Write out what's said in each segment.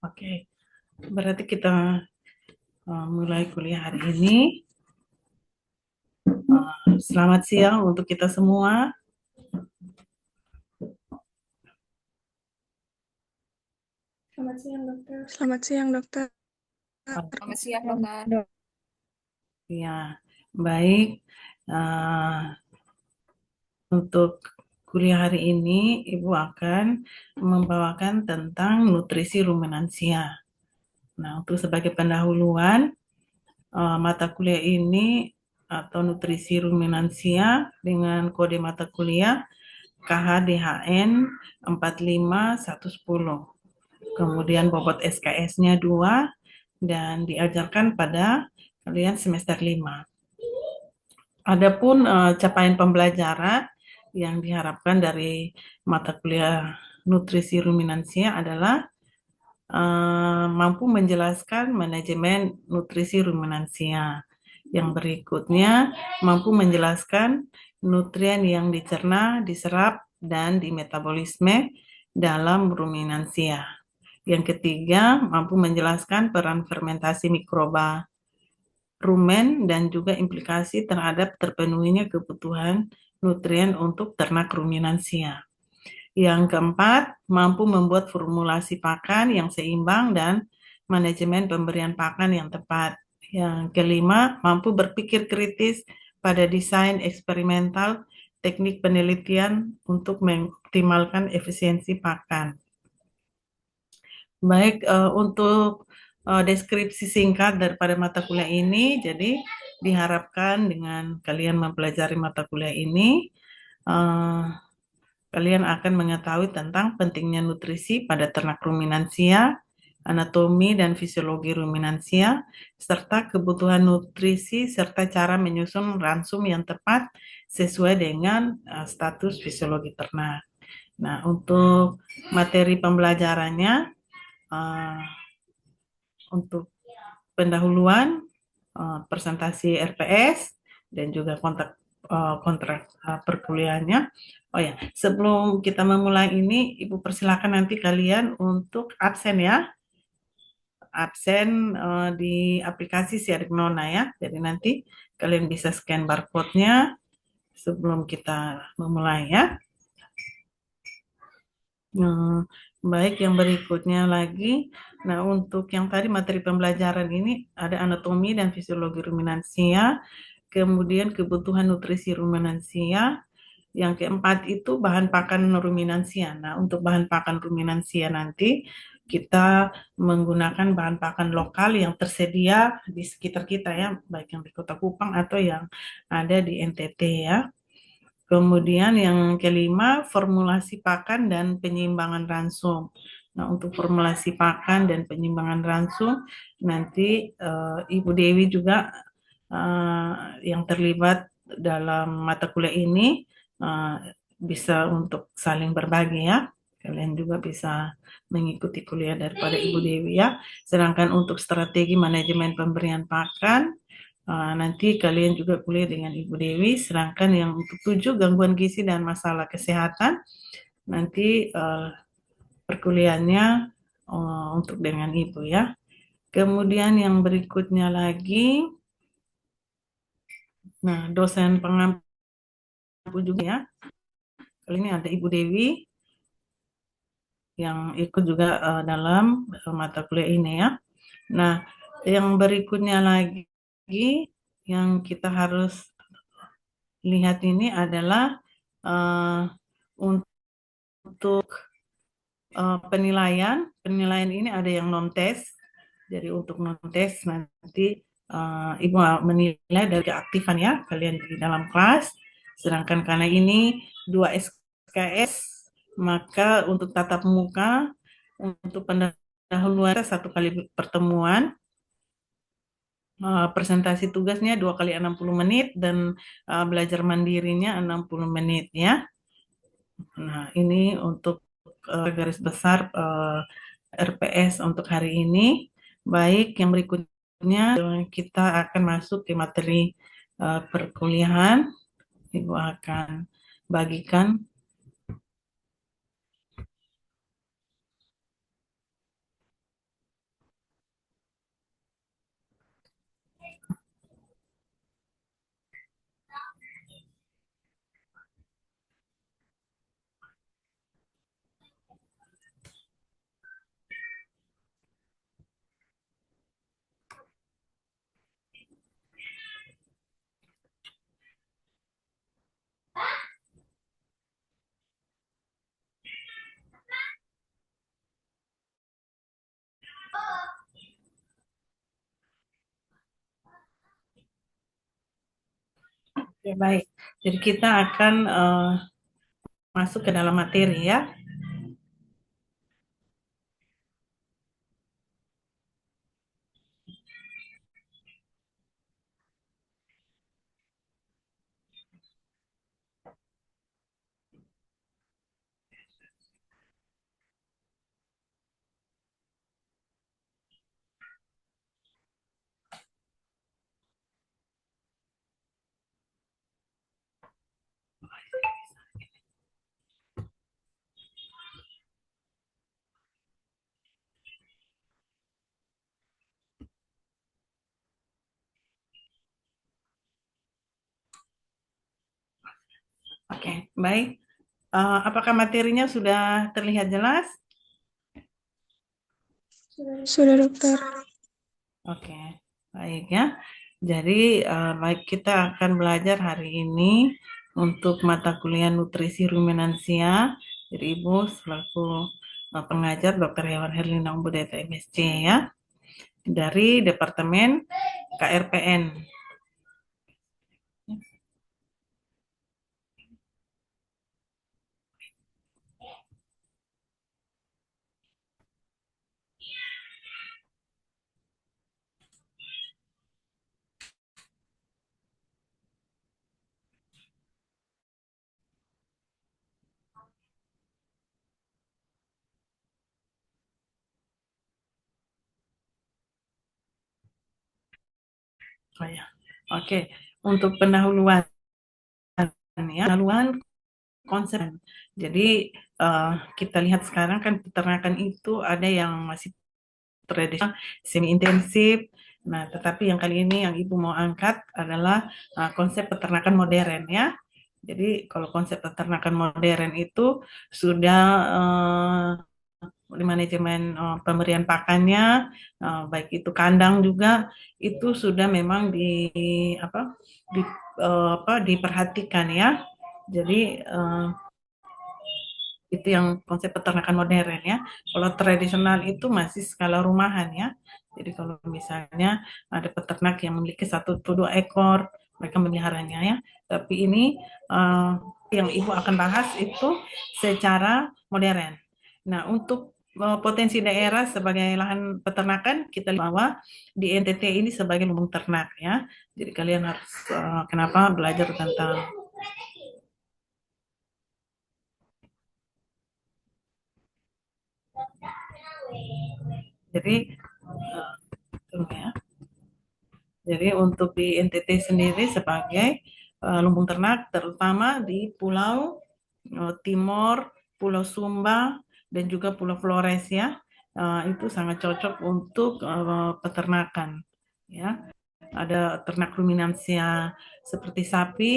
Oke, berarti kita mulai kuliah hari ini. Selamat siang untuk kita semua. Selamat siang, dokter. Selamat siang, dokter. Selamat siang, dokter. Ya, baik. Untuk kuliah hari ini, Ibu akan membawakan tentang nutrisi ruminansia. Nah, untuk sebagai pendahuluan, mata kuliah ini atau nutrisi ruminansia dengan kode mata kuliah KHDHN 45110. Kemudian bobot SKS-nya 2 dan diajarkan pada kalian semester 5. Adapun capaian pembelajaran yang diharapkan dari mata kuliah nutrisi ruminansia adalah mampu menjelaskan manajemen nutrisi ruminansia. Yang berikutnya, mampu menjelaskan nutrien yang dicerna, diserap, dan dimetabolisme dalam ruminansia. Yang ketiga, mampu menjelaskan peran fermentasi mikroba rumen dan juga implikasi terhadap terpenuhinya kebutuhan nutrien untuk ternak ruminansia. Yang keempat, mampu membuat formulasi pakan yang seimbang dan manajemen pemberian pakan yang tepat. Yang kelima, mampu berpikir kritis pada desain eksperimental teknik penelitian untuk mengoptimalkan efisiensi pakan. Baik, untuk deskripsi singkat daripada mata kuliah ini, jadi diharapkan dengan kalian mempelajari mata kuliah ini, kalian akan mengetahui tentang pentingnya nutrisi pada ternak ruminansia, anatomi dan fisiologi ruminansia, serta kebutuhan nutrisi serta cara menyusun ransum yang tepat sesuai dengan status fisiologi ternak. Nah, untuk materi pembelajarannya, untuk pendahuluan, presentasi RPS, dan juga kontrak perkuliahannya. Oh ya, sebelum kita memulai ini, Ibu persilakan nanti kalian untuk absen ya. Absen di aplikasi Siarik Nona ya. Jadi nanti kalian bisa scan barcode-nya sebelum kita memulai ya. Baik, yang berikutnya lagi. Nah, untuk yang tadi materi pembelajaran ini ada anatomi dan fisiologi ruminansia, kemudian kebutuhan nutrisi ruminansia, yang keempat itu bahan pakan ruminansia. Nah, untuk bahan pakan ruminansia nanti kita menggunakan bahan pakan lokal yang tersedia di sekitar kita ya, baik yang di Kota Kupang atau yang ada di NTT ya. Kemudian yang kelima, formulasi pakan dan penyeimbangan ransum. Nah, untuk formulasi pakan dan penyeimbangan ransum, nanti Ibu Dewi juga yang terlibat dalam mata kuliah ini bisa untuk saling berbagi ya. Kalian juga bisa mengikuti kuliah daripada Ibu Dewi ya. Sedangkan untuk strategi manajemen pemberian pakan, nanti kalian juga kuliah dengan Ibu Dewi, sedangkan yang untuk 7 gangguan gizi dan masalah kesehatan, nanti perkuliahannya untuk dengan Ibu ya. Kemudian yang berikutnya lagi, nah dosen pengampu juga ya. Kali ini ada Ibu Dewi yang ikut juga dalam mata kuliah ini ya. Nah, yang berikutnya lagi yang kita harus lihat ini adalah untuk penilaian ini ada yang non tes. Jadi untuk non tes nanti Ibu menilai dari keaktifan ya kalian di dalam kelas. Sedangkan karena ini 2 SKS, maka untuk tatap muka untuk pendahuluan 1 kali pertemuan, presentasi tugasnya 2 kali 60 menit dan belajar mandirinya 60 menit ya. Nah, ini untuk garis besar RPS untuk hari ini. Baik, yang berikutnya kita akan masuk ke materi perkuliahan. Ibu akan bagikan. Oke, baik. Jadi kita akan masuk ke dalam materi ya. Oke, baik. Apakah materinya sudah terlihat jelas? Sudah, dokter. Oke, baik ya. Jadi, baik kita akan belajar hari ini untuk mata kuliah nutrisi ruminansia. Jadi Ibu selaku pengajar Dr. Hewan Herlina Umbudeta MSc ya, dari Departemen KRPN. Oh ya, oke. Untuk pendahuluan ya, pendahuluan konsep. Jadi kita lihat sekarang kan peternakan itu ada yang masih tradisional, semi intensif. Nah, tetapi yang kali ini yang Ibu mau angkat adalah konsep peternakan modern ya. Jadi kalau konsep peternakan modern itu sudah di manajemen pemberian pakannya, baik itu kandang juga itu sudah memang apa, di, diperhatikan ya. Jadi itu yang konsep peternakan modern ya. Kalau tradisional itu masih skala rumahan ya. Jadi kalau misalnya ada peternak yang memiliki 1 atau 2 ekor, mereka memeliharanya ya. Tapi ini yang Ibu akan bahas itu secara modern. Nah, untuk potensi daerah sebagai lahan peternakan, kita lihat bahwa di NTT ini sebagai lumbung ternak ya. Jadi kalian harus kenapa belajar tentang. Jadi ya. Jadi untuk di NTT sendiri sebagai lumbung ternak, terutama di Pulau Timor, Pulau Sumba, dan juga Pulau Flores ya, itu sangat cocok untuk peternakan. Ya, ada ternak ruminansia seperti sapi,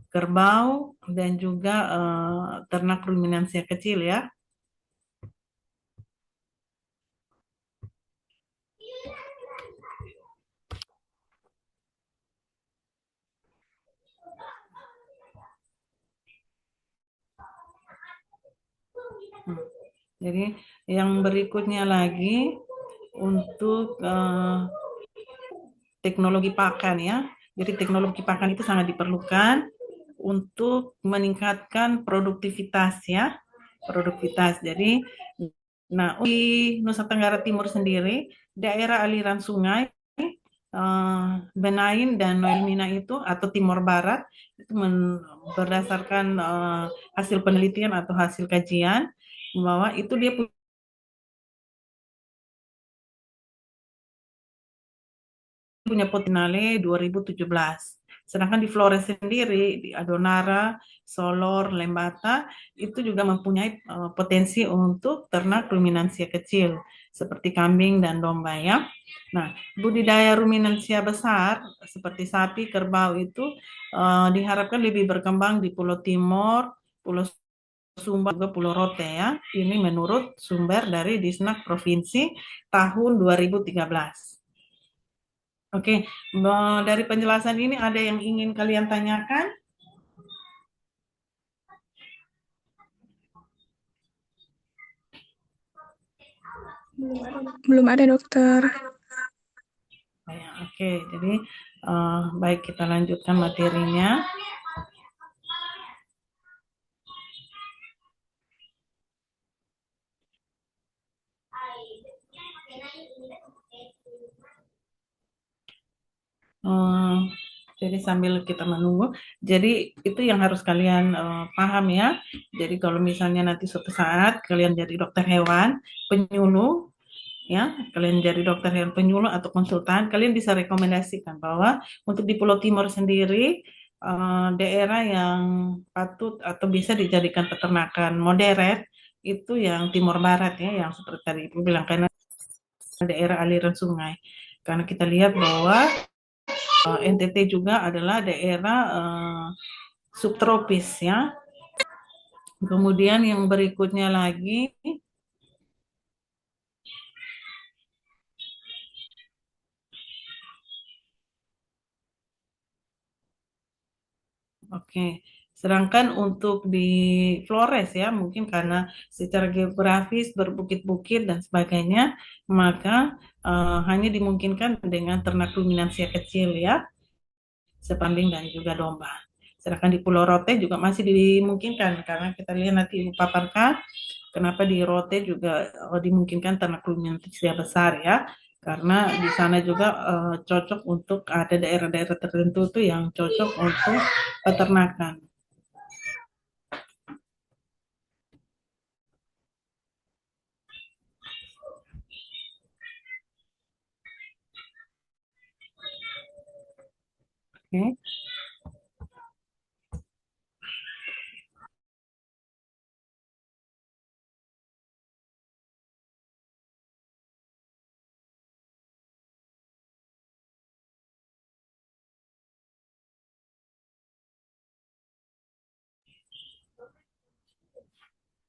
kerbau, dan juga ternak ruminansia kecil ya. Jadi yang berikutnya lagi untuk teknologi pakan ya. Jadi teknologi pakan itu sangat diperlukan untuk meningkatkan produktivitas ya. Produktivitas. Jadi nah di Nusa Tenggara Timur sendiri, daerah aliran sungai Benain dan Noelmina itu atau Timor Barat itu berdasarkan hasil penelitian atau hasil kajian bahwa itu dia punya Potenale 2017. Sedangkan di Flores sendiri, di Adonara, Solor, Lembata, itu juga mempunyai potensi untuk ternak ruminansia kecil, seperti kambing dan domba ya. Nah, budidaya ruminansia besar, seperti sapi, kerbau itu diharapkan lebih berkembang di Pulau Timor, Pulau Sumba, juga Pulau Rote ya. Ini menurut sumber dari Disnak Provinsi tahun 2013. Oke, dari penjelasan ini ada yang ingin kalian tanyakan? Belum ada, dokter. Oke, jadi baik kita lanjutkan materinya. Jadi sambil kita menunggu, jadi itu yang harus kalian paham ya. Jadi kalau misalnya nanti suatu saat kalian jadi dokter hewan penyuluh, ya, kalian jadi dokter hewan penyuluh atau konsultan, kalian bisa rekomendasikan bahwa untuk di Pulau Timur sendiri daerah yang patut atau bisa dijadikan peternakan modern itu yang Timur Barat ya, yang seperti tadi Ibu bilang, karena daerah aliran sungai. Karena kita lihat bahwa NTT juga adalah daerah subtropis ya. Kemudian yang berikutnya lagi, oke. Sedangkan untuk di Flores ya, mungkin karena secara geografis berbukit-bukit dan sebagainya, maka hanya dimungkinkan dengan ternak ruminansia kecil ya, sepanding dan juga domba. Sedangkan di Pulau Rote juga masih dimungkinkan karena kita lihat nanti paparkan kenapa di Rote juga dimungkinkan ternak ruminansia besar ya, karena di sana juga cocok untuk ada daerah-daerah tertentu tuh yang cocok untuk peternakan. Oke.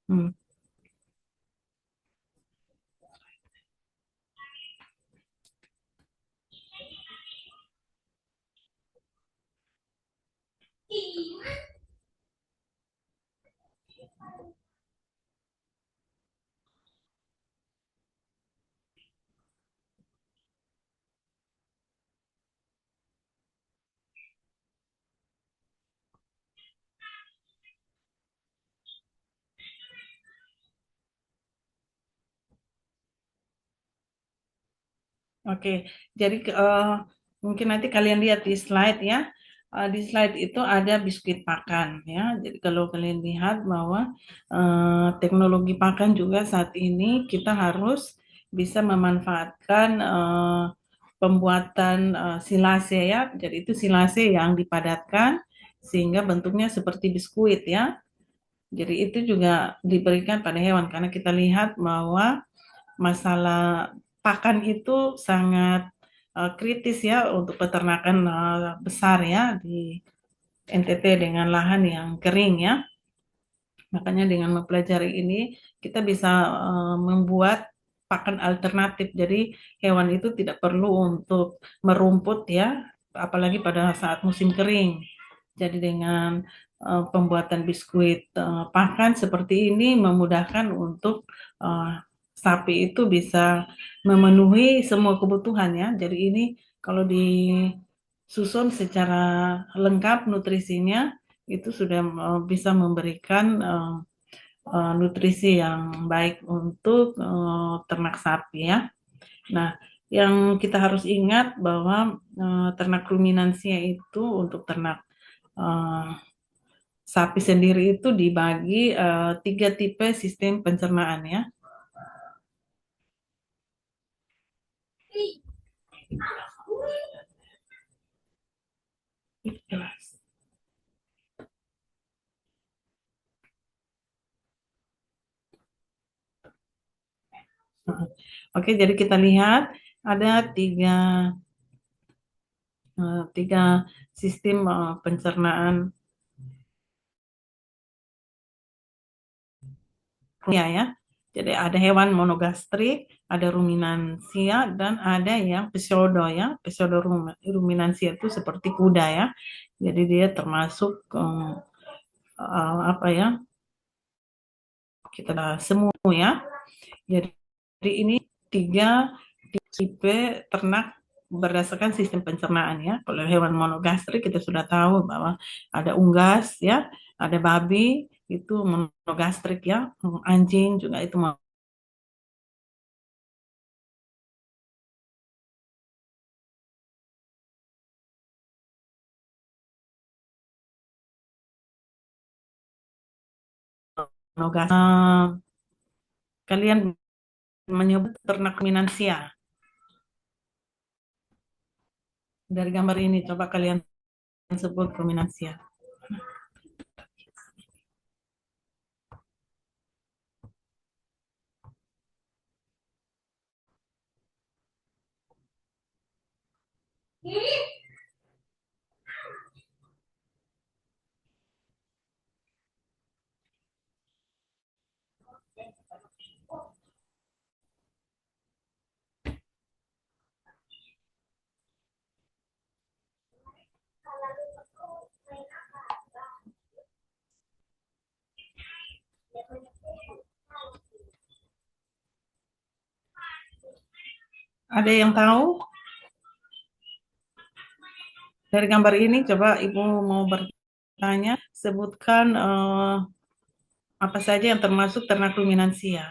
Hmm. Oke, jadi mungkin nanti kalian lihat di slide ya. Di slide itu ada biskuit pakan ya. Jadi kalau kalian lihat bahwa teknologi pakan juga saat ini kita harus bisa memanfaatkan pembuatan silase ya. Jadi itu silase yang dipadatkan sehingga bentuknya seperti biskuit ya. Jadi itu juga diberikan pada hewan karena kita lihat bahwa masalah pakan itu sangat kritis ya untuk peternakan besar ya di NTT dengan lahan yang kering ya. Makanya dengan mempelajari ini kita bisa membuat pakan alternatif. Jadi hewan itu tidak perlu untuk merumput ya, apalagi pada saat musim kering. Jadi dengan pembuatan biskuit pakan seperti ini memudahkan untuk sapi itu bisa memenuhi semua kebutuhan ya. Jadi ini kalau disusun secara lengkap nutrisinya itu sudah bisa memberikan nutrisi yang baik untuk ternak sapi ya. Nah, yang kita harus ingat bahwa ternak ruminansia itu untuk ternak sapi sendiri itu dibagi 3 tipe sistem pencernaan ya. Jelas. Oke, jadi kita lihat ada tiga sistem pencernaan ya. Jadi ada hewan monogastrik, ada ruminansia, dan ada yang pseudo ya. Pseudo ruminansia itu seperti kuda ya. Jadi dia termasuk apa ya? Kita semua ya. Jadi ini tiga tipe ternak berdasarkan sistem pencernaan ya. Kalau hewan monogastrik kita sudah tahu bahwa ada unggas ya, ada babi itu monogastrik ya, anjing juga itu monogastrik. Kalian menyebut ternak ruminansia. Dari gambar ini coba kalian sebut ruminansia. Ada yang tahu? Dari gambar ini coba Ibu mau bertanya, sebutkan apa saja yang termasuk ternak ruminansia.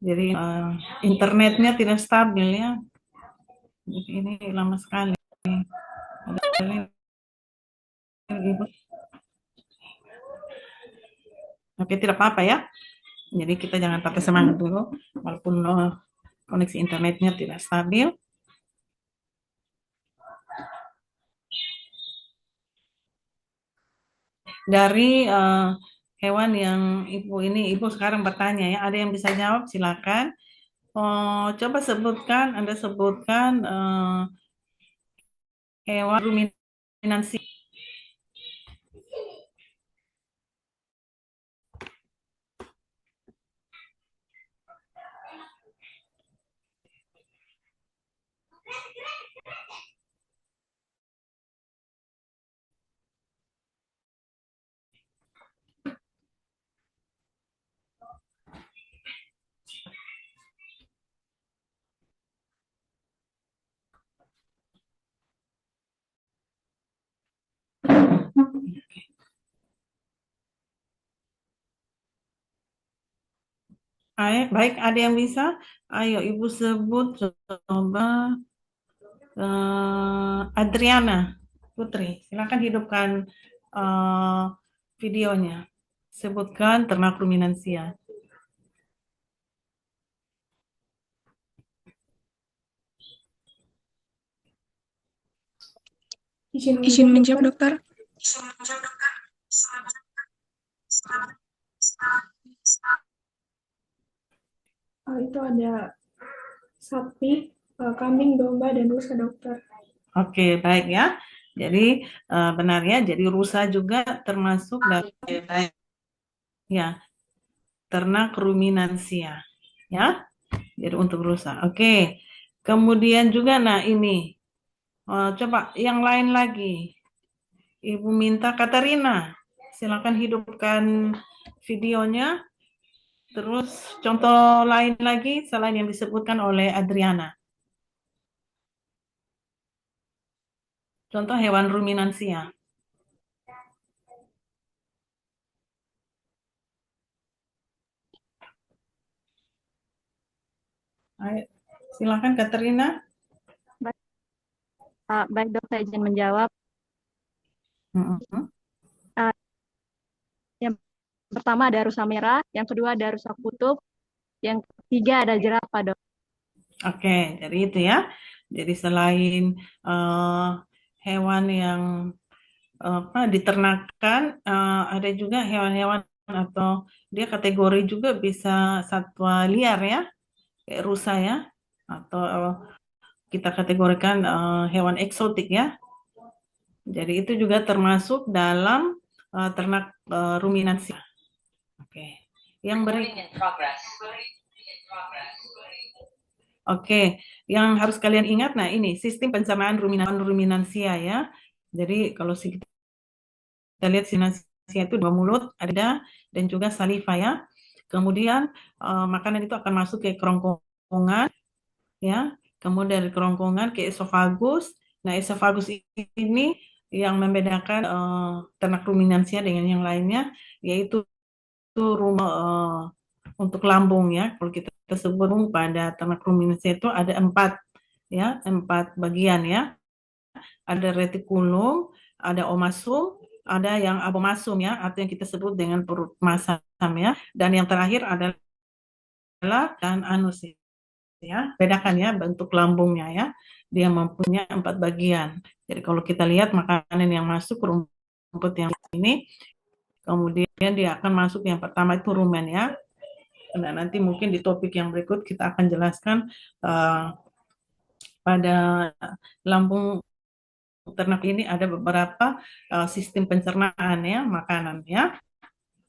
Jadi internetnya tidak stabil ya. Ini lama sekali. Oke, tidak apa-apa ya. Jadi kita jangan pakai semangat dulu, walaupun koneksi internetnya tidak stabil. Dari hewan yang Ibu sekarang bertanya ya, ada yang bisa jawab silakan. Coba sebutkan, Anda sebutkan hewan ruminansi. Baik, ada yang bisa? Ayo, Ibu sebut coba Adriana Putri. Silakan hidupkan videonya. Sebutkan ternak ruminansia. Izin menjawab, dokter. Itu ada sapi, kambing, domba, dan rusa, dokter. Oke, baik ya. Jadi benar ya. Jadi rusa juga termasuk dari ya ternak ruminansia. Ya. Jadi untuk rusa. Oke. Kemudian juga nah ini coba yang lain lagi. Ibu minta Katarina. Silakan hidupkan videonya. Terus contoh lain lagi selain yang disebutkan oleh Adriana. Contoh hewan ruminansia. Ayo, silakan Katarina. Baik dok, saya izin menjawab. Yang pertama ada rusa merah, yang kedua ada rusa kutub, yang ketiga ada jerapah dok. Oke, jadi itu ya. Jadi selain hewan yang diternakan, ada juga hewan-hewan atau dia kategori juga bisa satwa liar ya, kayak rusa ya, atau kita kategorikan hewan eksotik ya. Jadi itu juga termasuk dalam ternak ruminansia. Oke. Yang Oke, yang harus kalian ingat, nah ini sistem pencernaan ruminansia ya. Jadi kalau kita lihat ruminansia itu dua mulut, ada dan juga saliva ya. Kemudian makanan itu akan masuk ke kerongkongan ya. Kemudian dari kerongkongan ke esofagus. Nah, esofagus ini yang membedakan ternak ruminansia dengan yang lainnya, yaitu rumah untuk lambung ya. Kalau kita sebut pada ternak ruminansia itu ada empat bagian ya. Ada retikulum, ada omasum, ada yang abomasum ya, atau yang kita sebut dengan perut masam ya. Dan yang terakhir adalah dan anus ya. Bedakan ya bentuk lambungnya ya. Dia mempunyai 4 bagian. Jadi kalau kita lihat makanan yang masuk rumput yang ini, kemudian dia akan masuk yang pertama itu rumen ya. Nah, nanti mungkin di topik yang berikut kita akan jelaskan pada lambung ternak ini ada beberapa sistem pencernaan ya, makanan ya.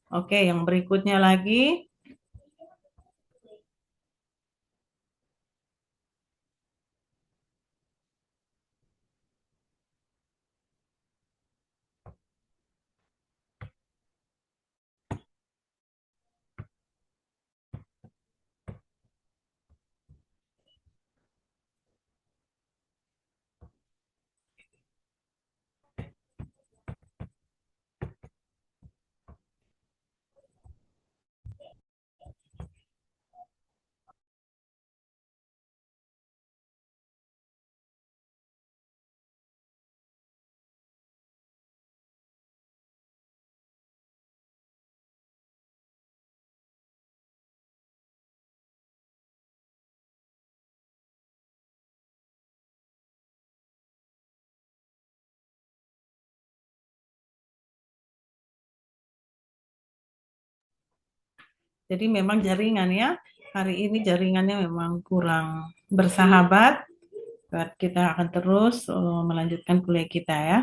Oke, yang berikutnya lagi. Jadi memang jaringan ya, hari ini jaringannya memang kurang bersahabat. Kita akan terus melanjutkan kuliah kita ya.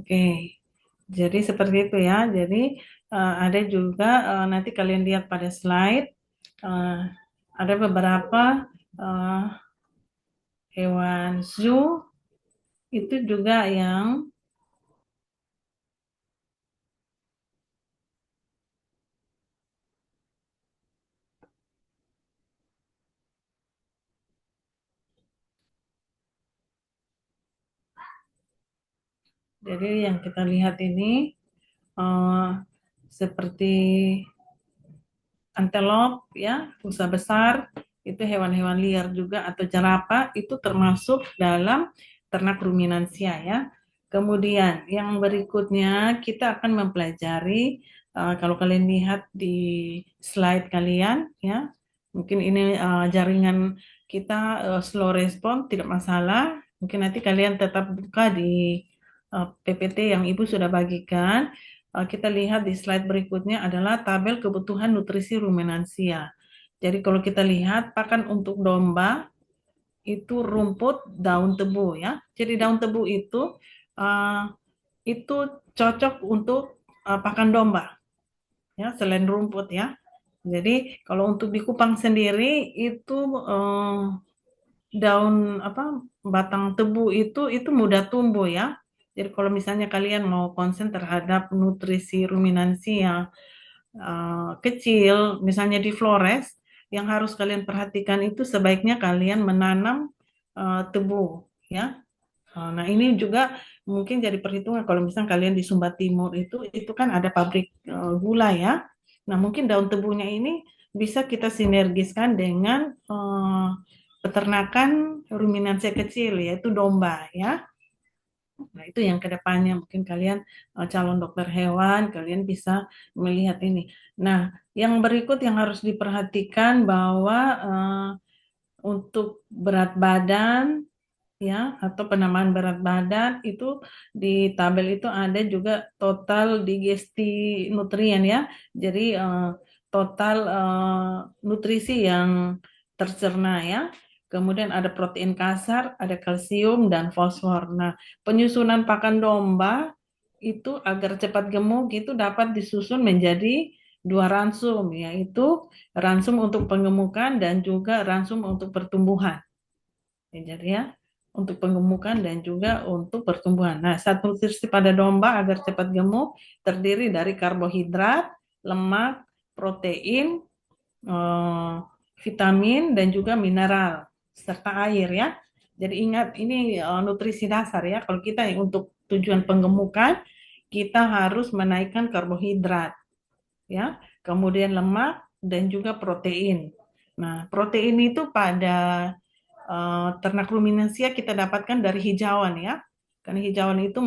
Oke, jadi seperti itu ya. Jadi ada juga nanti kalian lihat pada slide, ada beberapa hewan zoo itu juga yang jadi yang kita lihat ini seperti antelop ya, rusa besar, itu hewan-hewan liar juga, atau jerapah itu termasuk dalam ternak ruminansia ya. Kemudian yang berikutnya kita akan mempelajari kalau kalian lihat di slide kalian ya, mungkin ini jaringan kita slow respon tidak masalah. Mungkin nanti kalian tetap buka di PPT yang Ibu sudah bagikan. Kita lihat di slide berikutnya adalah tabel kebutuhan nutrisi ruminansia. Jadi kalau kita lihat pakan untuk domba itu rumput, daun tebu ya. Jadi daun tebu itu cocok untuk pakan domba ya, selain rumput ya. Jadi kalau untuk di Kupang sendiri itu daun batang tebu itu mudah tumbuh ya. Jadi kalau misalnya kalian mau konsen terhadap nutrisi ruminansi yang kecil, misalnya di Flores, yang harus kalian perhatikan itu sebaiknya kalian menanam tebu ya. Nah ini juga mungkin jadi perhitungan kalau misalnya kalian di Sumba Timur itu kan ada pabrik gula ya. Nah mungkin daun tebunya ini bisa kita sinergiskan dengan peternakan ruminansia kecil yaitu domba ya. Nah, itu yang kedepannya mungkin kalian calon dokter hewan, kalian bisa melihat ini. Nah, yang berikut yang harus diperhatikan bahwa untuk berat badan ya atau penamaan berat badan itu di tabel itu ada juga total digesti nutrien ya. Jadi total nutrisi yang tercerna ya. Kemudian ada protein kasar, ada kalsium dan fosfor. Nah, penyusunan pakan domba itu agar cepat gemuk itu dapat disusun menjadi 2 ransum, yaitu ransum untuk pengemukan dan juga ransum untuk pertumbuhan. Jadi ya, untuk pengemukan dan juga untuk pertumbuhan. Nah, satu nutrisi pada domba agar cepat gemuk terdiri dari karbohidrat, lemak, protein, vitamin dan juga mineral serta air ya. Jadi ingat ini nutrisi dasar ya. Kalau kita untuk tujuan penggemukan kita harus menaikkan karbohidrat ya, kemudian lemak dan juga protein. Nah, protein itu pada ternak ruminansia kita dapatkan dari hijauan ya. Karena hijauan itu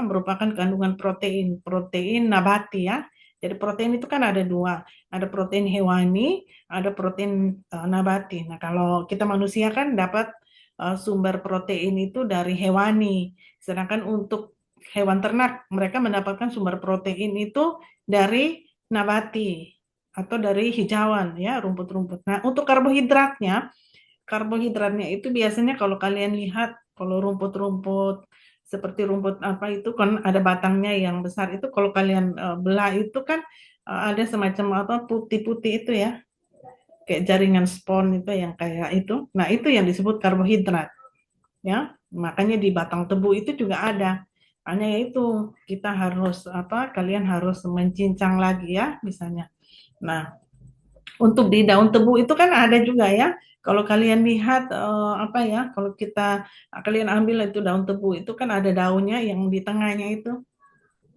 merupakan kandungan protein nabati ya. Jadi protein itu kan ada dua, ada protein hewani, ada protein nabati. Nah kalau kita manusia kan dapat sumber protein itu dari hewani, sedangkan untuk hewan ternak mereka mendapatkan sumber protein itu dari nabati atau dari hijauan ya, rumput-rumput. Nah untuk karbohidratnya itu biasanya kalau kalian lihat kalau rumput-rumput seperti rumput apa itu kan ada batangnya yang besar itu kalau kalian belah itu kan ada semacam apa putih-putih itu ya kayak jaringan spon itu yang kayak itu. Nah itu yang disebut karbohidrat ya. Makanya di batang tebu itu juga ada. Hanya itu kita harus kalian harus mencincang lagi ya misalnya. Nah untuk di daun tebu itu kan ada juga ya. Kalau kalian lihat kalau kalian ambil itu daun tebu itu kan ada daunnya yang di tengahnya itu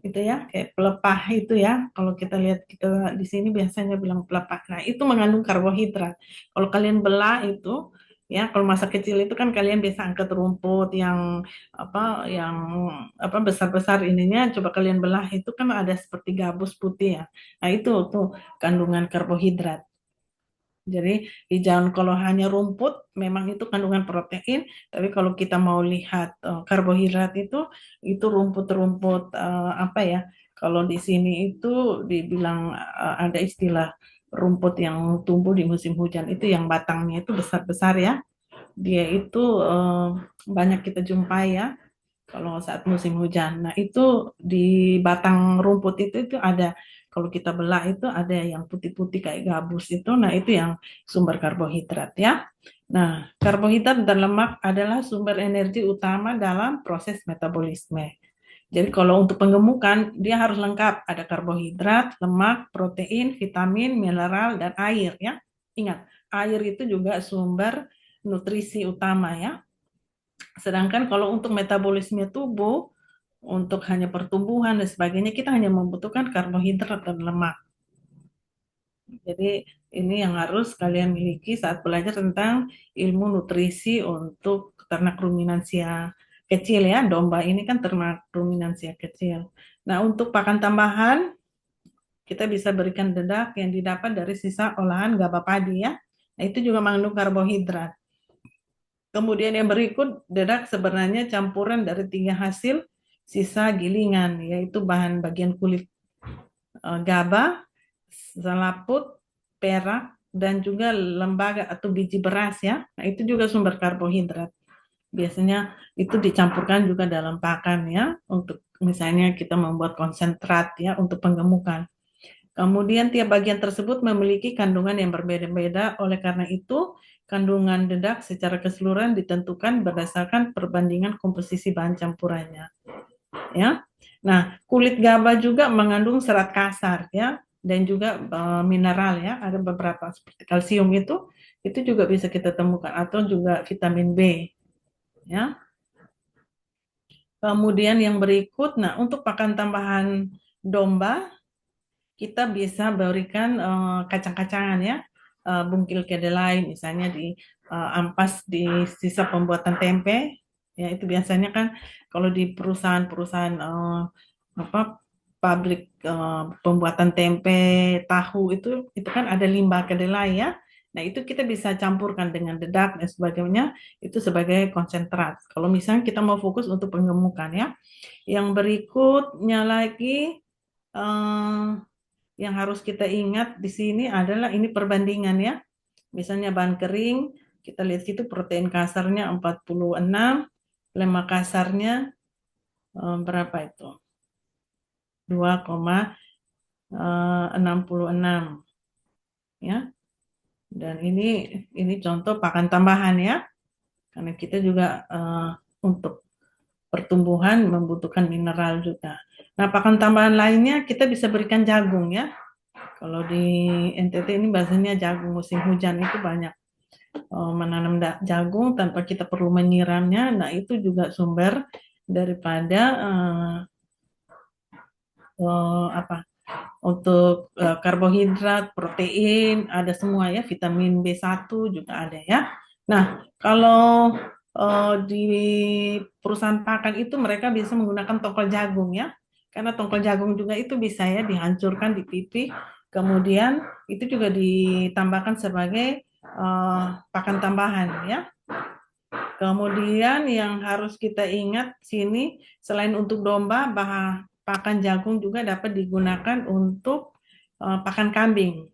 ya kayak pelepah itu ya. Kalau kita lihat kita di sini biasanya bilang pelepah. Nah itu mengandung karbohidrat. Kalau kalian belah itu ya kalau masa kecil itu kan kalian biasa angkat rumput yang besar-besar ininya coba kalian belah itu kan ada seperti gabus putih ya. Nah itu tuh kandungan karbohidrat. Jadi hijauan kalau hanya rumput memang itu kandungan protein, tapi kalau kita mau lihat karbohidrat itu rumput-rumput kalau di sini itu dibilang ada istilah rumput yang tumbuh di musim hujan itu yang batangnya itu besar-besar ya. Dia itu banyak kita jumpai ya. kalau saat musim hujan. Nah, itu di batang rumput itu ada, kalau kita belah itu ada yang putih-putih kayak gabus itu, nah itu yang sumber karbohidrat ya. Nah, karbohidrat dan lemak adalah sumber energi utama dalam proses metabolisme. Jadi kalau untuk penggemukan, dia harus lengkap, ada karbohidrat, lemak, protein, vitamin, mineral, dan air ya. Ingat, air itu juga sumber nutrisi utama ya. Sedangkan kalau untuk metabolisme tubuh, untuk hanya pertumbuhan dan sebagainya, kita hanya membutuhkan karbohidrat dan lemak. Jadi ini yang harus kalian miliki saat belajar tentang ilmu nutrisi untuk ternak ruminansia kecil ya. Domba ini kan ternak ruminansia kecil. Nah, untuk pakan tambahan, kita bisa berikan dedak yang didapat dari sisa olahan gabah padi ya. Nah, itu juga mengandung karbohidrat. Kemudian yang berikut, dedak sebenarnya campuran dari 3 hasil sisa gilingan, yaitu bahan bagian kulit gabah, selaput, perak, dan juga lembaga atau biji beras ya. Nah, itu juga sumber karbohidrat. Biasanya itu dicampurkan juga dalam pakan ya, untuk misalnya kita membuat konsentrat ya untuk penggemukan. Kemudian tiap bagian tersebut memiliki kandungan yang berbeda-beda, oleh karena itu kandungan dedak secara keseluruhan ditentukan berdasarkan perbandingan komposisi bahan campurannya. Ya, nah kulit gabah juga mengandung serat kasar ya, dan juga mineral ya, ada beberapa seperti kalsium itu juga bisa kita temukan atau juga vitamin B ya. Kemudian yang berikut, nah untuk pakan tambahan domba kita bisa berikan kacang-kacangan ya, bungkil kedelai misalnya di ampas di sisa pembuatan tempe ya, itu biasanya kan kalau di perusahaan-perusahaan apa pabrik pembuatan tempe tahu itu kan ada limbah kedelai ya. Nah, itu kita bisa campurkan dengan dedak dan sebagainya, itu sebagai konsentrat. Kalau misalnya kita mau fokus untuk penggemukan ya. Yang berikutnya lagi eh, yang harus kita ingat di sini adalah ini perbandingan ya. Misalnya bahan kering, kita lihat situ protein kasarnya 46, lemak kasarnya berapa itu? 2,66 ya. Dan ini contoh pakan tambahan ya. Karena kita juga untuk pertumbuhan membutuhkan mineral juga. Nah, pakan tambahan lainnya kita bisa berikan jagung ya. Kalau di NTT ini bahasanya jagung, musim hujan itu banyak menanam jagung tanpa kita perlu menyiramnya. Nah, itu juga sumber daripada apa? Untuk karbohidrat, protein, ada semua ya, vitamin B1 juga ada ya. Nah, kalau di perusahaan pakan itu mereka bisa menggunakan tongkol jagung ya, karena tongkol jagung juga itu bisa ya dihancurkan, dipipih, kemudian itu juga ditambahkan sebagai pakan tambahan ya. Kemudian yang harus kita ingat sini, selain untuk domba, pakan jagung juga dapat digunakan untuk pakan kambing.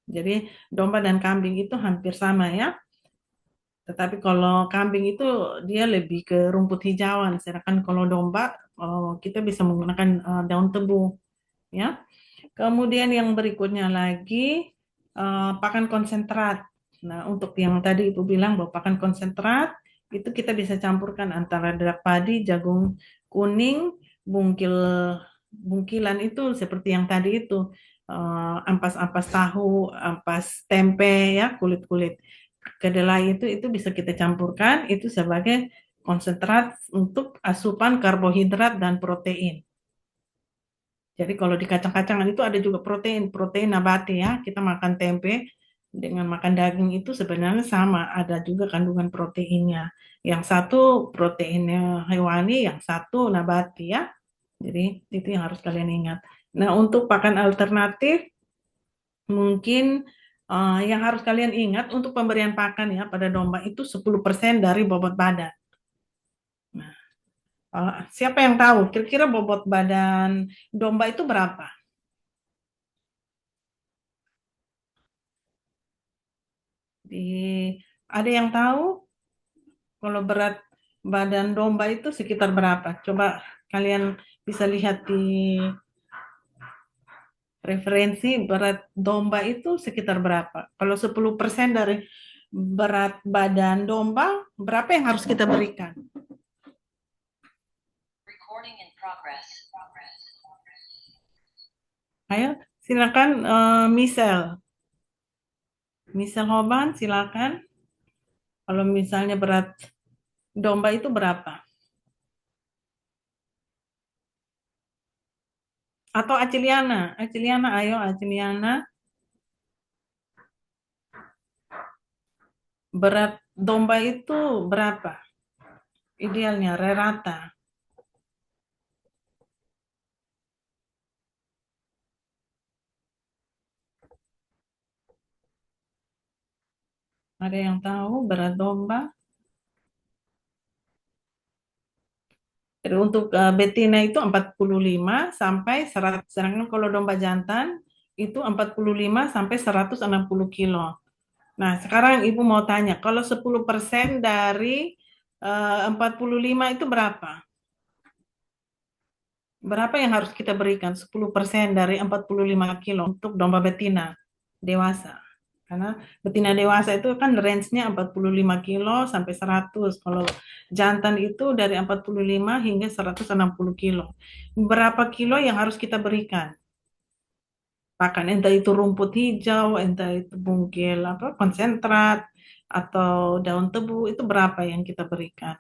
Jadi domba dan kambing itu hampir sama ya. Tetapi kalau kambing itu dia lebih ke rumput hijauan, sedangkan kalau domba kita bisa menggunakan daun tebu ya. Kemudian yang berikutnya lagi pakan konsentrat. Nah, untuk yang tadi Ibu bilang bahwa pakan konsentrat itu kita bisa campurkan antara dedak padi, jagung kuning, bungkilan itu seperti yang tadi itu ampas-ampas tahu, ampas tempe ya, kulit-kulit kedelai itu bisa kita campurkan itu sebagai konsentrat untuk asupan karbohidrat dan protein. Jadi kalau di kacang-kacangan itu ada juga protein nabati ya. Kita makan tempe dengan makan daging itu sebenarnya sama, ada juga kandungan proteinnya. Yang satu proteinnya hewani, yang satu nabati ya. Jadi itu yang harus kalian ingat. Nah, untuk pakan alternatif mungkin yang harus kalian ingat untuk pemberian pakan ya pada domba itu 10% dari bobot badan. Nah, siapa yang tahu kira-kira bobot badan domba itu berapa? Di, ada yang tahu kalau berat badan domba itu sekitar berapa? Coba kalian bisa lihat di referensi berat domba itu sekitar berapa? Kalau 10% dari berat badan domba, berapa yang harus kita berikan? Ayo, silakan Michelle. Michelle Hoban, silakan. Kalau misalnya berat domba itu berapa? Atau Aciliana, Aciliana, ayo Aciliana. Berat domba itu berapa? Idealnya rata. Ada yang tahu berat domba? Jadi untuk betina itu 45 sampai 100, sedangkan kalau domba jantan itu 45 sampai 160 kilo. Nah, sekarang Ibu mau tanya, kalau 10% dari 45 itu berapa? Berapa yang harus kita berikan? 10% dari 45 kilo untuk domba betina dewasa. Karena betina dewasa itu kan range-nya 45 kilo sampai 100. Kalau jantan itu dari 45 hingga 160 kilo. Berapa kilo yang harus kita berikan? Pakan entah itu rumput hijau, entah itu bungkil konsentrat atau daun tebu, itu berapa yang kita berikan?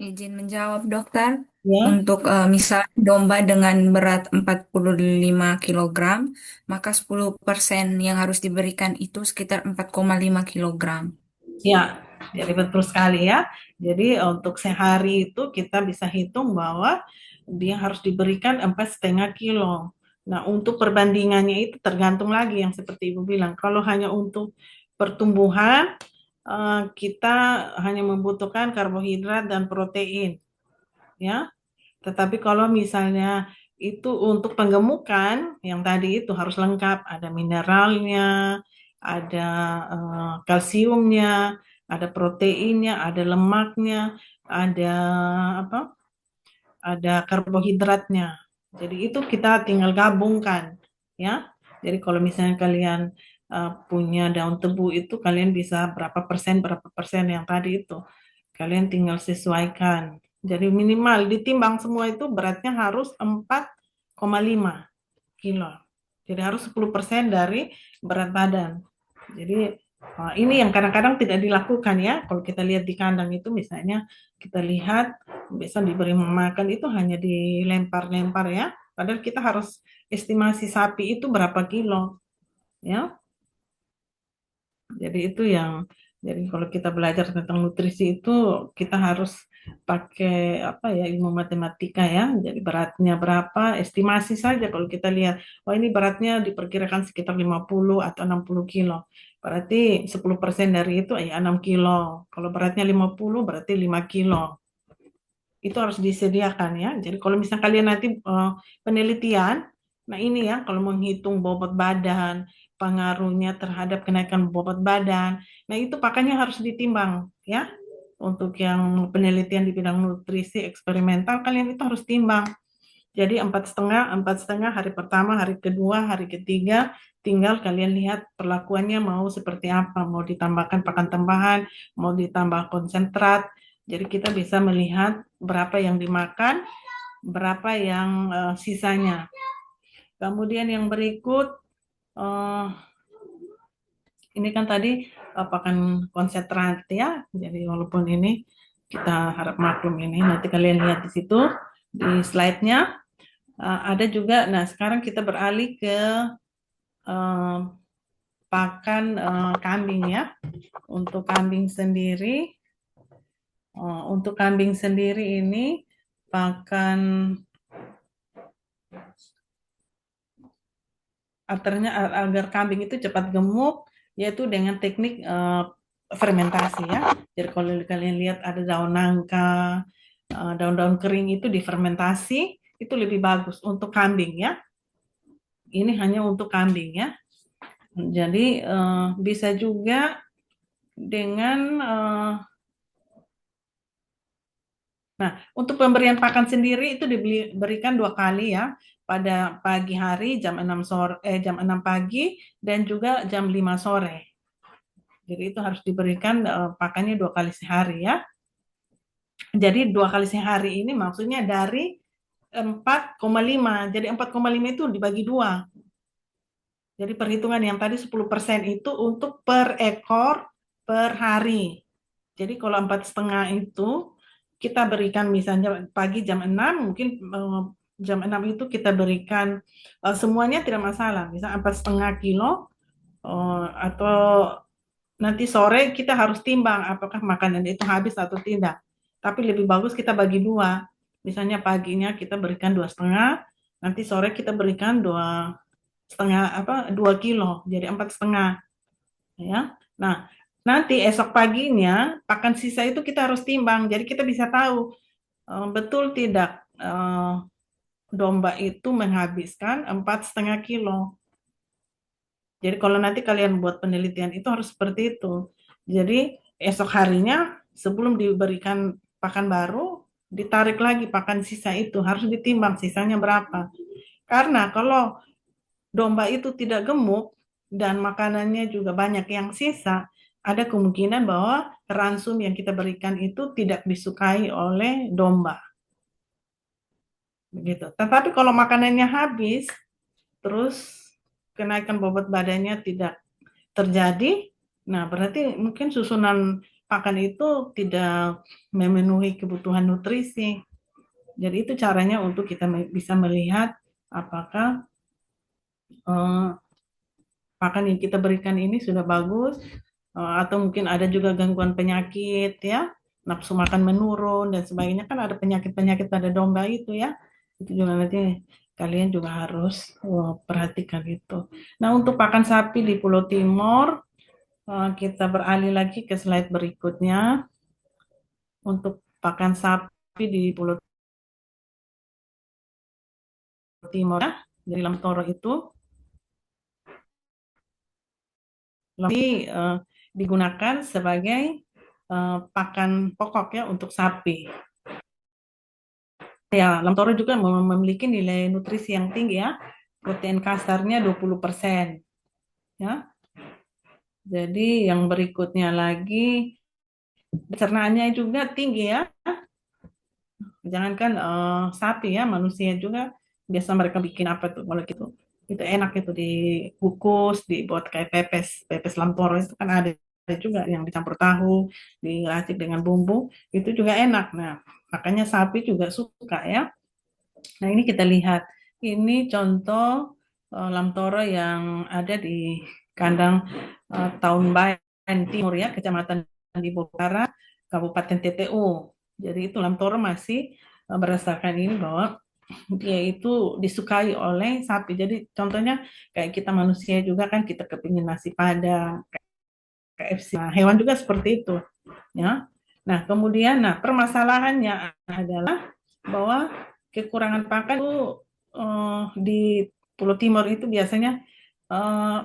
Izin menjawab, dokter. Ya. Untuk misal domba dengan berat 45 kilogram, maka 10% yang harus diberikan itu sekitar 4,5 kilogram. Ya, jadi betul sekali ya. Jadi untuk sehari itu kita bisa hitung bahwa dia harus diberikan 4,5 kilo. Nah, untuk perbandingannya itu tergantung lagi yang seperti Ibu bilang. Kalau hanya untuk pertumbuhan, kita hanya membutuhkan karbohidrat dan protein, ya. Tetapi kalau misalnya itu untuk penggemukan, yang tadi itu harus lengkap, ada mineralnya, ada kalsiumnya, ada proteinnya, ada lemaknya, ada apa? Ada karbohidratnya. Jadi itu kita tinggal gabungkan, ya. Jadi kalau misalnya kalian punya daun tebu itu kalian bisa berapa persen yang tadi itu. Kalian tinggal sesuaikan. Jadi minimal ditimbang semua itu beratnya harus 4,5 kilo. Jadi harus 10% dari berat badan. Jadi ini yang kadang-kadang tidak dilakukan ya. Kalau kita lihat di kandang itu misalnya kita lihat bisa diberi makan itu hanya dilempar-lempar ya. Padahal kita harus estimasi sapi itu berapa kilo ya. Jadi itu yang jadi kalau kita belajar tentang nutrisi itu kita harus pakai apa ya ilmu matematika ya. Jadi beratnya berapa, estimasi saja kalau kita lihat, oh ini beratnya diperkirakan sekitar 50 atau 60 kilo. Berarti 10% dari itu ya 6 kilo. Kalau beratnya 50 berarti 5 kilo. Itu harus disediakan ya. Jadi kalau misalnya kalian nanti penelitian, nah ini ya kalau menghitung bobot badan, pengaruhnya terhadap kenaikan bobot badan, nah itu pakannya harus ditimbang ya. Untuk yang penelitian di bidang nutrisi eksperimental kalian itu harus timbang. Jadi 4,5 hari pertama, hari kedua, hari ketiga, tinggal kalian lihat perlakuannya mau seperti apa, mau ditambahkan pakan tambahan, mau ditambah konsentrat. Jadi kita bisa melihat berapa yang dimakan, berapa yang sisanya. Kemudian yang berikut, ini kan tadi pakan konsentrat ya. Jadi walaupun ini kita harap maklum ini, nanti kalian lihat di situ di slide-nya. Ada juga, nah sekarang kita beralih ke pakan kambing ya. Untuk kambing sendiri, ini pakan agar kambing itu cepat gemuk, yaitu dengan teknik fermentasi ya. Jadi kalau kalian lihat ada daun nangka, daun-daun kering itu difermentasi, itu lebih bagus untuk kambing ya. Ini hanya untuk kambing ya. Jadi bisa juga dengan nah, untuk pemberian pakan sendiri itu diberikan 2 kali ya, pada pagi hari jam 6 pagi dan juga jam 5 sore. Jadi itu harus diberikan pakannya 2 kali sehari ya. Jadi 2 kali sehari ini maksudnya dari 4,5. Jadi 4,5 itu dibagi 2. Jadi perhitungan yang tadi 10% itu untuk per ekor per hari. Jadi kalau 4,5 itu kita berikan misalnya pagi jam 6, mungkin jam 6 itu kita berikan semuanya tidak masalah. Misalnya 4,5 kilo atau nanti sore kita harus timbang apakah makanan itu habis atau tidak. Tapi lebih bagus kita bagi 2. Misalnya paginya kita berikan 2,5, nanti sore kita berikan 2 kilo, jadi 4,5 ya. Nah, nanti esok paginya pakan sisa itu kita harus timbang, jadi kita bisa tahu betul tidak domba itu menghabiskan 4,5 kilo. Jadi kalau nanti kalian buat penelitian itu harus seperti itu. Jadi esok harinya sebelum diberikan pakan baru, ditarik lagi pakan sisa itu, harus ditimbang sisanya berapa. Karena kalau domba itu tidak gemuk dan makanannya juga banyak yang sisa, ada kemungkinan bahwa ransum yang kita berikan itu tidak disukai oleh domba. Begitu. Tetapi kalau makanannya habis, terus kenaikan bobot badannya tidak terjadi, nah berarti mungkin susunan pakan itu tidak memenuhi kebutuhan nutrisi. Jadi itu caranya untuk kita bisa melihat apakah pakan yang kita berikan ini sudah bagus atau mungkin ada juga gangguan penyakit ya, nafsu makan menurun dan sebagainya, kan ada penyakit-penyakit pada domba itu ya. Itu juga nanti kalian juga harus perhatikan itu. Nah, untuk pakan sapi di Pulau Timor kita beralih lagi ke slide berikutnya. Untuk pakan sapi di Pulau Timor ya, dari Lamtoro itu digunakan sebagai pakan pokok ya untuk sapi. Ya, Lamtoro juga memiliki nilai nutrisi yang tinggi ya. Protein kasarnya 20%. Ya. Jadi yang berikutnya lagi pencernaannya juga tinggi ya. Jangankan sapi ya, manusia juga biasa mereka bikin apa tuh kalau gitu. Itu enak itu dikukus, dibuat kayak pepes Lamtoro itu kan ada juga yang dicampur tahu, diracik dengan bumbu, itu juga enak. Nah, makanya sapi juga suka ya. Nah, ini kita lihat. Ini contoh Lamtoro yang ada di kandang Taunbayan Timur ya, Kecamatan di Bokara, Kabupaten TTU. Jadi itu Lamtoro masih berdasarkan ini bahwa dia itu disukai oleh sapi. Jadi contohnya kayak kita manusia juga kan kita kepingin nasi padang, KFC. Nah, hewan juga seperti itu, ya. Nah, kemudian permasalahannya adalah bahwa kekurangan pakan itu di Pulau Timor itu biasanya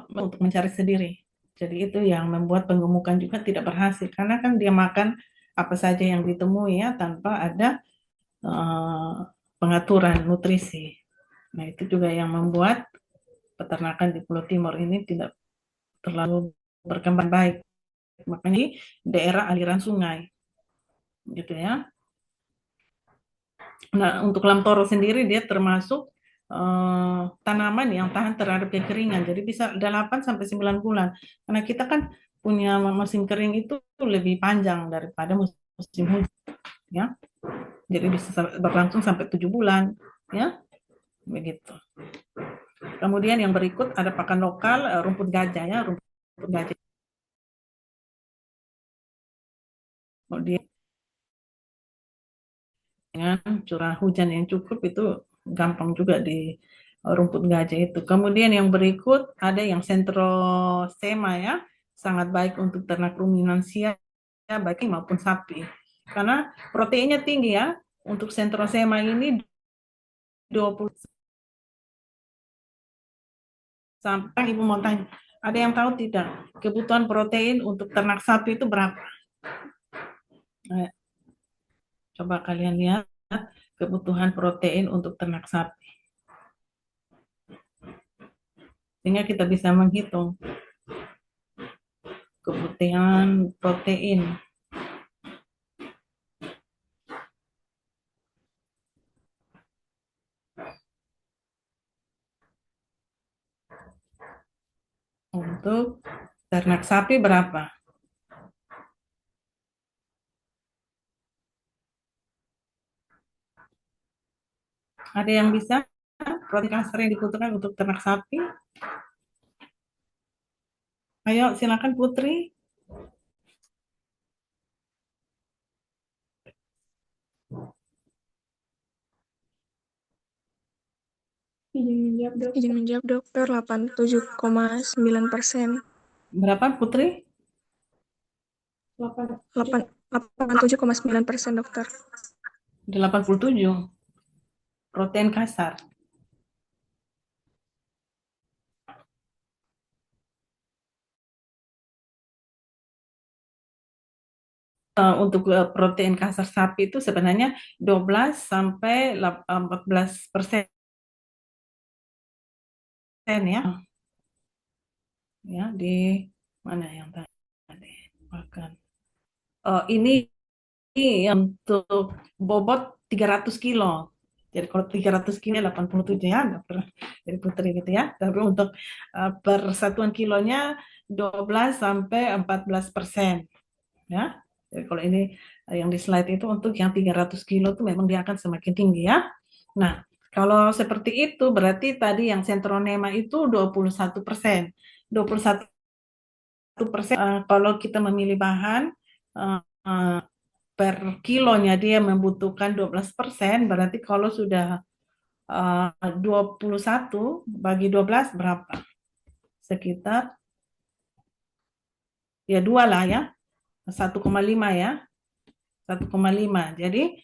untuk mencari sendiri. Jadi itu yang membuat penggemukan juga tidak berhasil karena kan dia makan apa saja yang ditemui ya tanpa ada pengaturan nutrisi. Nah, itu juga yang membuat peternakan di Pulau Timor ini tidak terlalu berkembang baik. Makanya di daerah aliran sungai, gitu ya. Nah, untuk Lamtoro sendiri dia termasuk tanaman yang tahan terhadap kekeringan. Jadi bisa 8 sampai 9 bulan. Karena kita kan punya musim kering itu lebih panjang daripada musim hujan, ya. Jadi bisa berlangsung sampai 7 bulan, ya. Begitu. Kemudian yang berikut ada pakan lokal rumput gajah ya, rumput gajah. Kemudian dengan curah hujan yang cukup itu gampang juga di rumput gajah itu. Kemudian yang berikut ada yang centrosema ya, sangat baik untuk ternak ruminansia baik maupun sapi. Karena proteinnya tinggi ya. Untuk centrosema ini 20 sampai ibu mau tanya, Ada yang tahu tidak? Kebutuhan protein untuk ternak sapi itu berapa? Coba kalian lihat kebutuhan protein untuk ternak sapi. Sehingga kita bisa menghitung kebutuhan protein. Untuk ternak sapi berapa? Ada yang bisa? Protein kasar yang dibutuhkan untuk ternak sapi? Ayo, silakan Putri. Izin menjawab dokter, 87,9%. Berapa Putri? 87,9% dokter. 87. Protein kasar. Untuk protein kasar sapi itu sebenarnya 12 sampai 14% ya. Ya, di mana yang tadi makan. Ini untuk bobot 300 kilo. Jadi kalau 300 kilo 87 ya, dari Putri gitu ya. Tapi untuk persatuan kilonya 12 sampai 14%. Ya. Jadi kalau ini yang di slide itu untuk yang 300 kilo itu memang dia akan semakin tinggi ya. Nah, kalau seperti itu berarti tadi yang centronema itu 21%. 21% kalau kita memilih bahan per kilonya dia membutuhkan 12%, berarti kalau sudah 21 bagi 12 berapa? Sekitar ya 2 lah ya, 1,5 ya, 1,5. Jadi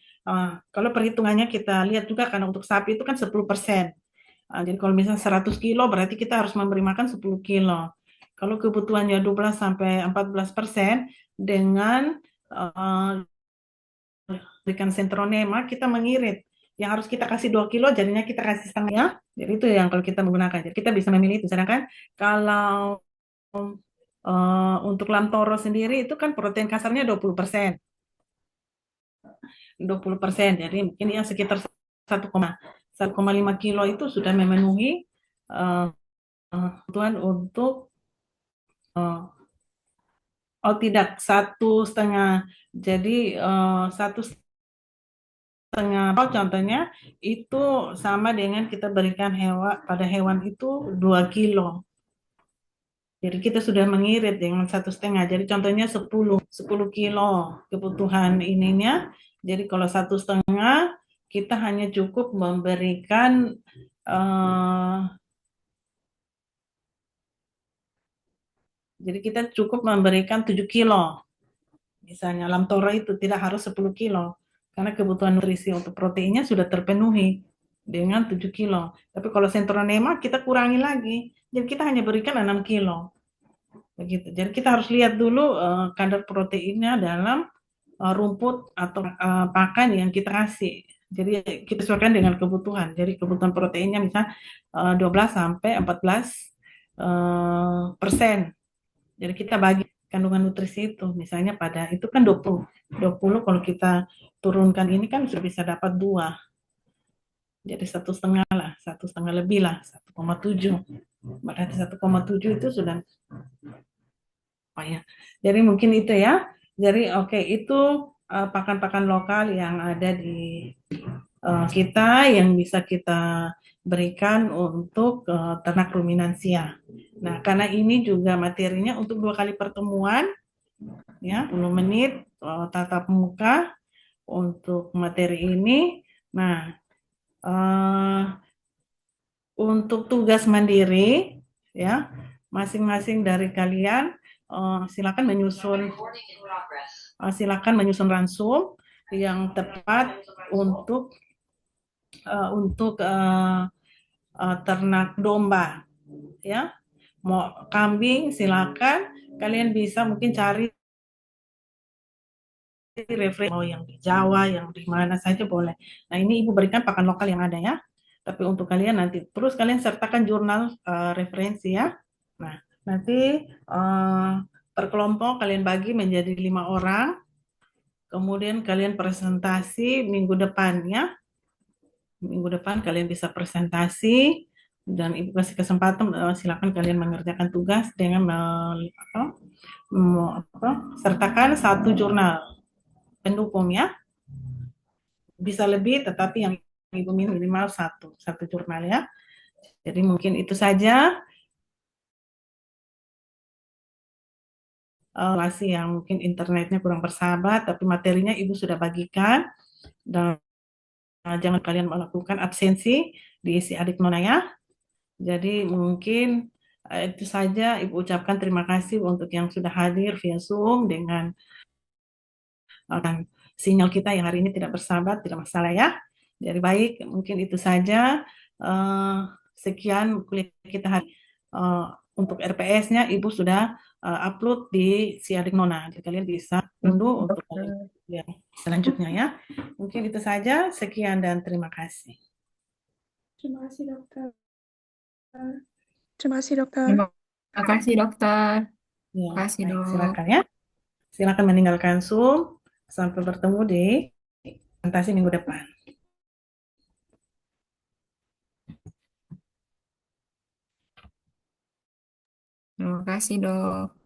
kalau perhitungannya kita lihat juga karena untuk sapi itu kan 10%. Jadi kalau misalnya 100 kilo berarti kita harus memberi makan 10 kilo. Kalau kebutuhannya 12 sampai 14% dengan berikan centronema kita mengirit. Yang harus kita kasih 2 kilo jadinya kita kasih setengah ya. Jadi itu yang kalau kita menggunakan. Jadi kita bisa memilih itu. Sedangkan kalau untuk lamtoro sendiri itu kan protein kasarnya 20%. 20%. Jadi mungkin yang sekitar 1,5 kilo itu sudah memenuhi kebutuhan untuk tidak 1,5. Jadi 1,5 contohnya itu sama dengan kita berikan pada hewan itu 2 kilo. Jadi kita sudah mengirit dengan 1,5. Jadi contohnya 10 kilo kebutuhan ininya. Jadi kalau 1,5 kita hanya cukup memberikan jadi kita cukup memberikan 7 kilo. Misalnya lamtoro itu tidak harus 10 kilo. Karena kebutuhan nutrisi untuk proteinnya sudah terpenuhi dengan 7 kilo. Tapi kalau centronema kita kurangi lagi. Jadi kita hanya berikan 6 kilo. Begitu. Jadi kita harus lihat dulu kadar proteinnya dalam rumput atau pakan yang kita kasih. Jadi kita sesuaikan dengan kebutuhan. Jadi kebutuhan proteinnya misalnya 12 sampai 14%. Jadi kita bagi kandungan nutrisi itu. Misalnya pada itu kan 20. 20 kalau kita turunkan ini kan sudah bisa dapat 2. Jadi 1,5 lah, 1,5 lebih lah, 1,7. Berarti 1,7 itu sudah ya. Jadi mungkin itu ya. Jadi itu pakan-pakan lokal yang ada di kita yang bisa kita berikan untuk ternak ruminansia. Nah, karena ini juga materinya untuk 2 kali pertemuan, ya, 10 menit tatap muka untuk materi ini. Nah, untuk tugas mandiri, ya, masing-masing dari kalian silakan menyusun ransum yang tepat untuk ternak domba, ya. mau kambing silakan, kalian bisa mungkin cari referensi mau yang di Jawa, yang di mana saja boleh. Nah, ini Ibu berikan pakan lokal yang ada ya. Tapi untuk kalian nanti terus kalian sertakan jurnal referensi ya. Nah, nanti per kelompok kalian bagi menjadi 5 orang. Kemudian kalian presentasi minggu depan ya. Minggu depan kalian bisa presentasi dan Ibu kasih kesempatan silakan kalian mengerjakan tugas dengan sertakan satu jurnal pendukung ya. Bisa lebih tetapi yang Ibu minimal satu jurnal ya. Jadi mungkin itu saja masih yang mungkin internetnya kurang bersahabat tapi materinya Ibu sudah bagikan dan jangan kalian melakukan absensi di si adik nona ya. Jadi mungkin itu saja Ibu ucapkan terima kasih untuk yang sudah hadir via Zoom dengan sinyal kita yang hari ini tidak bersahabat, tidak masalah ya. Jadi baik, mungkin itu saja. Sekian kuliah kita hari untuk RPS-nya Ibu sudah upload di si adik nona. Jadi kalian bisa unduh untuk yang selanjutnya ya. Mungkin itu saja. Sekian dan terima kasih. Terima kasih, dokter. Terima kasih, dokter. Terima kasih, dokter. Ya, Terima kasih, baik, dok. silakan ya. Silakan meninggalkan Zoom. Sampai bertemu di presentasi minggu depan. Terima kasih, dok.